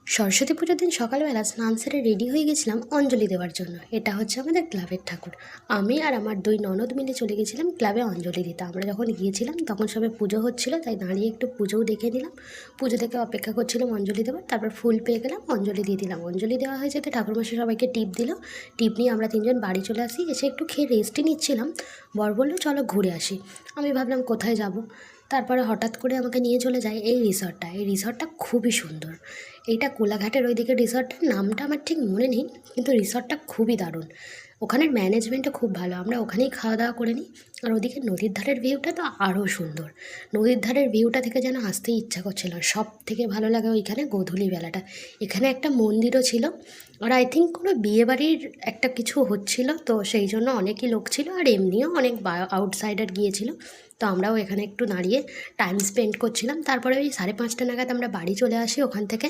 সরস্বতী পুজোর দিন সকালবেলা স্নান সেরে রেডি হয়ে গেছিলাম অঞ্জলি দেওয়ার জন্য। এটা হচ্ছে আমাদের ক্লাবের ঠাকুর। আমি আর আমার দুই ননদ মিলে চলে গেছিলাম ক্লাবে অঞ্জলি দিতে। আমরা যখন গিয়েছিলাম তখন সবে পুজো হচ্ছিলো, তাই দাঁড়িয়ে একটু পুজোও দেখে নিলাম। পুজো থেকে অপেক্ষা করছিলাম অঞ্জলি দেওয়ার, তারপর ফুল পেয়ে গেলাম, অঞ্জলি দিয়ে দিলাম। অঞ্জলি দেওয়া হয়েছে তো ঠাকুরমশাই সবাইকে টিপ দিল। টিপ নিয়ে আমরা তিনজন বাড়ি চলে আসি। এসে একটু খেয়ে রেস্টই নিচ্ছিলাম। বর বললো চলো ঘুরে আসি। আমি ভাবলাম কোথায় যাব। তারপরে হঠাৎ করে আমাকে নিয়ে চলে যায় এই রিসর্টটা। এই রিসর্টটা খুবই সুন্দর। এইটা কোলাঘাটের ওইদিকে রিসর্টটার নামটা আমার ঠিক মনে নেই, কিন্তু রিসর্টটা খুবই দারুণ। ওখানের ম্যানেজমেন্টও খুব ভালো। আমরা ওখানেই খাওয়া দাওয়া করে নিই। আর ওদিকে নদীর ধারের ভিউটা তো আরও সুন্দর। নদীর ধারের ভিউটা থেকে যেন আসতেই ইচ্ছা করছিল। সব থেকে ভালো লাগে ওইখানে গোধূলি বেলাটা। এখানে একটা মন্দিরও ছিল। আর আই থিঙ্ক কোনো বিয়েবাড়ির একটা কিছু হচ্ছিল, তো সেই জন্য অনেকই লোক ছিল। আর এমনিও অনেক আউটসাইডার গিয়েছিল। তো আমরাও এখানে একটু দাঁড়িয়ে টাইম স্পেন্ড করছিলাম। তারপরে ওই 5:30 নাগাদ আমরা বাড়ি চলে আসি ওখান থেকে।